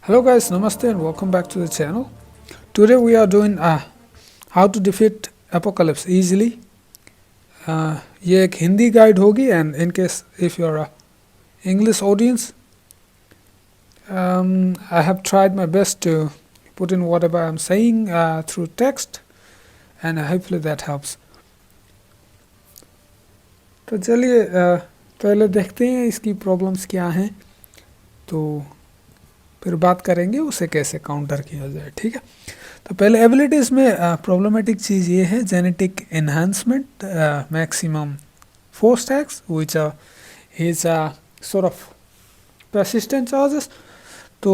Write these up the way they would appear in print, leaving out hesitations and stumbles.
Hello guys, namaste and welcome back to the channel. Today we are doing how to defeat apocalypse easily. ये एक Hindi guide होगी and in case if you are a English audience, I have tried my best to put in whatever I'm saying through text and hopefully that helps. तो चलिए पहले देखते हैं इसकी problems क्या हैं, तो फिर बात करेंगे उसे कैसे काउंटर किया जाए। ठीक है, तो पहले एबिलिटीज़ में प्रॉब्लमेटिक चीज़ ये है genetic enhancement, maximum 4 stacks which is sort of persistent charges। तो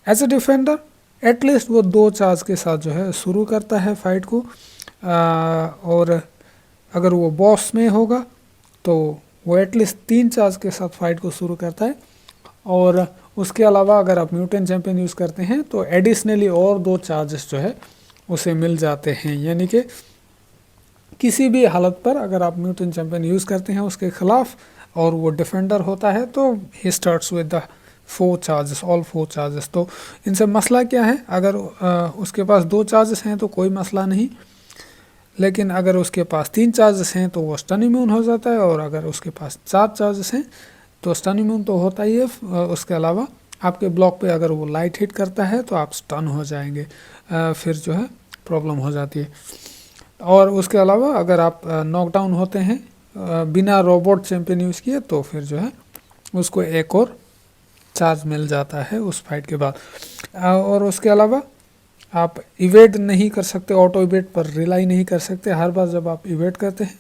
एज अ डिफेंडर एटलीस्ट वो 2 चार्ज के साथ जो है शुरू करता है फाइट को, और अगर वो बॉस में होगा तो वो एटलीस्ट 3 चार्ज के साथ फाइट को शुरू करता है। और उसके अलावा अगर आप म्यूटेंट चैंपियन यूज़ करते हैं तो एडिशनली और 2 चार्जेस जो है उसे मिल जाते हैं। यानी कि किसी भी हालत पर अगर आप म्यूटेंट चैंपियन यूज़ करते हैं उसके ख़िलाफ़ और वो डिफेंडर होता है तो he starts with the 4 charges, all 4 charges. तो इनसे मसला क्या है, अगर उसके पास 2 चार्जेस हैं तो कोई मसला नहीं, लेकिन अगर उसके पास 3 चार्जेस हैं तो वो स्टन इम्यून हो जाता है, और अगर उसके पास 4 चार्जेस हैं तो स्टन इम्यून तो होता ही है, उसके अलावा आपके ब्लॉक पे अगर वो लाइट हिट करता है तो आप स्टन हो जाएंगे, फिर जो है प्रॉब्लम हो जाती है। और उसके अलावा अगर आप नॉकडाउन होते हैं बिना रोबोट चैंपियन यूज़ किए तो फिर जो है उसको एक और चार्ज मिल जाता है उस फाइट के बाद। और उसके अलावा आप इवेट नहीं कर सकते, ऑटो इवेट पर रिलाई नहीं कर सकते। हर बार जब आप इवेट करते हैं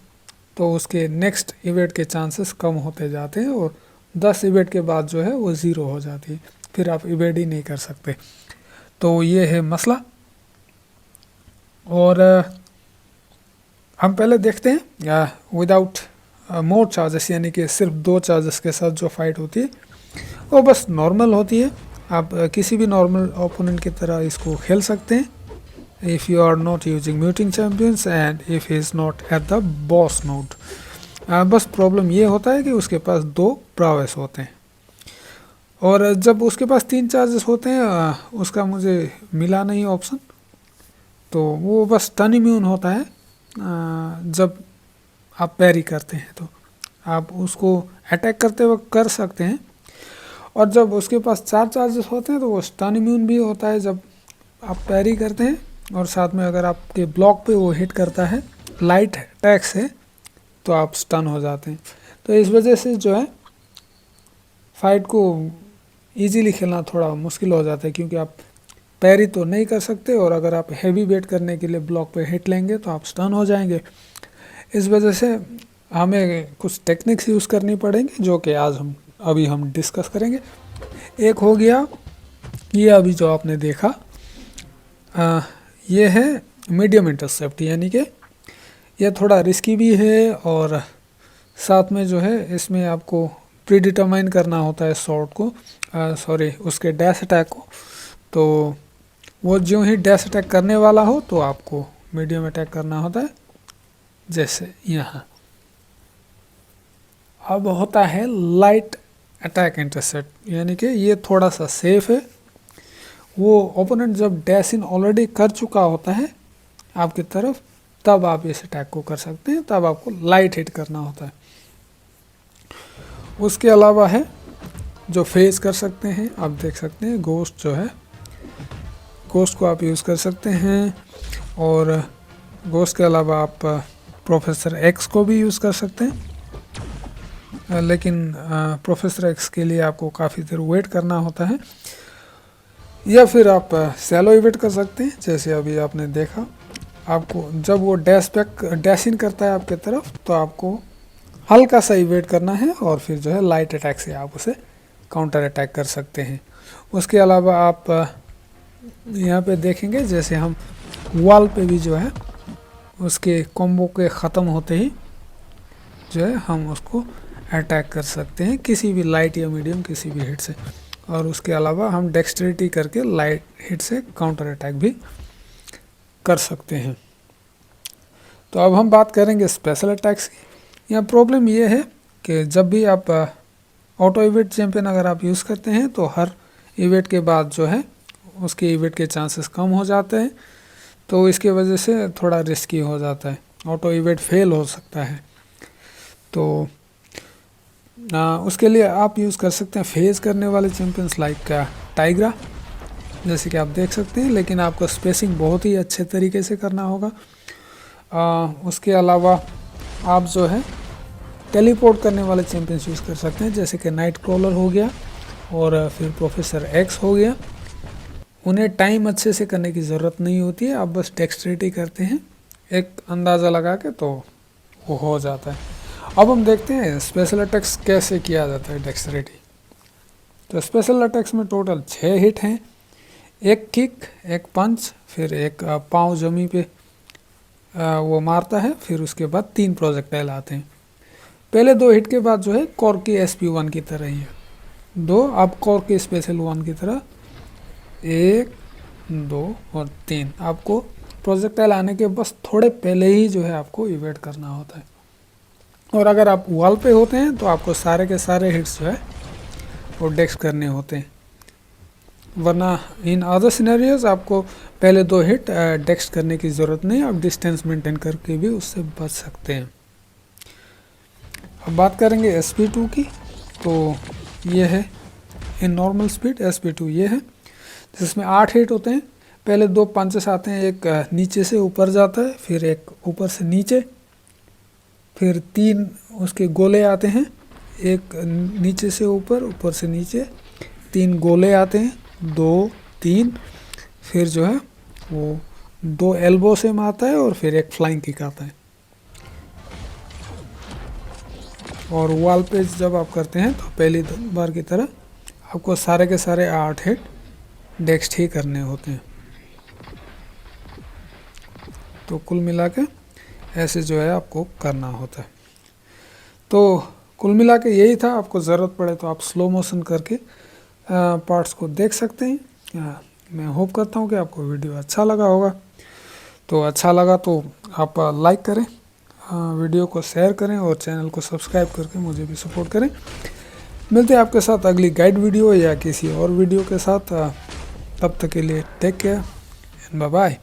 तो उसके नेक्स्ट इवेट के चांसेस कम होते जाते हैं, और 10 इवेट के बाद जो है वो 0 हो जाती है, फिर आप इवेट ही नहीं कर सकते। तो ये है मसला। और हम पहले देखते हैं विदाउट मोर चार्जेस, यानी कि सिर्फ 2 चार्जेस के साथ जो फाइट होती है वो बस नॉर्मल होती है। आप किसी भी नॉर्मल ओपोनेंट की तरह इसको खेल सकते हैं if you are not using muting champions and if he is not at the boss node। बस प्रॉब्लम ये होता है कि उसके पास 2 प्रावेस होते हैं, और जब उसके पास 3 चार्जेस होते हैं उसका मुझे मिला नहीं ऑप्शन, तो वो बस टर्न इम्यून होता है। जब आप पैरी करते हैं तो आप उसको अटैक करते वक्त कर सकते हैं, और जब उसके पास 4 चार्जेस होते हैं तो वो स्टन इम्यून भी होता है जब आप पैरी करते हैं, और साथ में अगर आपके ब्लॉक पे वो हिट करता है लाइट अटैक से तो आप स्टन हो जाते हैं। तो इस वजह से जो है फाइट को इजीली खेलना थोड़ा मुश्किल हो जाता है, क्योंकि आप पैरी तो नहीं कर सकते, और अगर आप हैवी वेट करने के लिए ब्लॉक पे हिट लेंगे तो आप स्टन हो जाएंगे। इस वजह से हमें कुछ टेक्निक्स यूज़ करनी पड़ेंगी जो कि आज हम डिस्कस करेंगे। एक हो गया ये अभी जो आपने देखा, ये है मीडियम इंटरसेप्ट, यानी कि ये थोड़ा रिस्की भी है, और साथ में जो है इसमें आपको प्री डिटरमाइन करना होता है शॉट को, उसके डैश अटैक को। तो वो जो ही डैश अटैक करने वाला हो तो आपको मीडियम अटैक करना होता है, जैसे यहाँ। अब होता है लाइट अटैक इंटरसेप्ट, यानी कि ये थोड़ा सा सेफ है। वो ओपोनेंट जब डैश इन ऑलरेडी कर चुका होता है आपकी तरफ, तब आप इस अटैक को कर सकते हैं, तब आपको लाइट हिट करना होता है। उसके अलावा है जो फेस कर सकते हैं, आप देख सकते हैं गोस्ट जो है, गोस्ट को आप यूज़ कर सकते हैं, और गोस्ट के अलावा आप प्रोफेसर एक्स को भी यूज़ कर सकते हैं, लेकिन प्रोफेसर एक्स के लिए आपको काफ़ी देर वेट करना होता है। या फिर आप सैलो इवेट कर सकते हैं, जैसे अभी आपने देखा। आपको जब वो डैश इन करता है आपके तरफ तो आपको हल्का सा इवेट करना है, और फिर जो है लाइट अटैक से आप उसे काउंटर अटैक कर सकते हैं। उसके अलावा आप यहाँ पे देखेंगे जैसे हम वॉल पे भी जो है उसके कॉम्बो के ख़त्म होते ही जो है हम उसको अटैक कर सकते हैं किसी भी लाइट या मीडियम किसी भी हिट से। और उसके अलावा हम डेक्सटेरिटी करके लाइट हिट से काउंटर अटैक भी कर सकते हैं। तो अब हम बात करेंगे स्पेशल अटैक्स की। यहाँ प्रॉब्लम ये है कि जब भी आप ऑटो इवेट चैंपियन अगर आप यूज़ करते हैं तो हर इवेट के बाद जो है उसके इवेट के चांसेस कम हो जाते हैं, तो इसके वजह से थोड़ा रिस्की हो जाता है, ऑटो इवेट फेल हो सकता है। तो उसके लिए आप यूज़ कर सकते हैं फेस करने वाले चैम्पियंस लाइक टाइग्रा, जैसे कि आप देख सकते हैं, लेकिन आपको स्पेसिंग बहुत ही अच्छे तरीके से करना होगा। उसके अलावा आप जो है टेलीपोर्ट करने वाले चैम्पियंस यूज़ कर सकते हैं, जैसे कि नाइट क्रॉलर हो गया और फिर प्रोफेसर एक्स हो गया। उन्हें टाइम अच्छे से करने की ज़रूरत नहीं होती है, आप बस डेक्सट्रिटी करते हैं एक अंदाज़ा लगा के, तो वो हो जाता है। अब हम देखते हैं स्पेशल अटैक्स कैसे किया जाता है डेक्सट्रिटी। तो स्पेशल अटैक्स में टोटल 6 हिट हैं, एक किक, एक पंच, फिर एक पाँव जमी पे वो मारता है, फिर उसके बाद 3 प्रोजेक्टाइल आते हैं। पहले 2 हिट के बाद जो है कॉर्की SP1 की तरह ही है, 2 अब कॉर्की स्पेशल 1 की तरह 1, 2 और 3 आपको प्रोजेक्टाइल आने के बस थोड़े पहले ही जो है आपको इवेट करना होता है। और अगर आप वॉल पे होते हैं तो आपको सारे के सारे हिट्स जो है वो डेक्स करने होते हैं, वरना इन अदर सिनेरियोज आपको पहले 2 हिट डेक्स करने की ज़रूरत नहीं, आप डिस्टेंस मेंटेन करके भी उससे बच सकते हैं। अब बात करेंगे SP2 की, तो ये है इन नॉर्मल स्पीड SP2 ये है, जिसमें 8 हिट होते हैं। पहले 2 पंचेस आते हैं, एक नीचे से ऊपर जाता है, फिर एक ऊपर से नीचे, फिर 3 उसके गोले आते हैं, एक नीचे से ऊपर, ऊपर से नीचे, 3 गोले आते हैं, 2, 3, फिर जो है वो 2 एल्बो से मारता है और फिर एक फ्लाइंग किक आता है। और वॉल पे जब आप करते हैं तो पहली बार की तरह आपको सारे के सारे 8 हिट डेक्स्ट ही करने होते हैं। तो कुल मिला के ऐसे जो है आपको करना होता है। तो कुल मिला के यही था, आपको ज़रूरत पड़े तो आप स्लो मोशन करके पार्ट्स को देख सकते हैं। मैं होप करता हूँ कि आपको वीडियो अच्छा लगा होगा। तो अच्छा लगा तो आप लाइक करें, वीडियो को शेयर करें और चैनल को सब्सक्राइब करके मुझे भी सपोर्ट करें। मिलते हैं आपके साथ अगली गाइड वीडियो या किसी और वीडियो के साथ, तब तक के लिए take care and bye bye.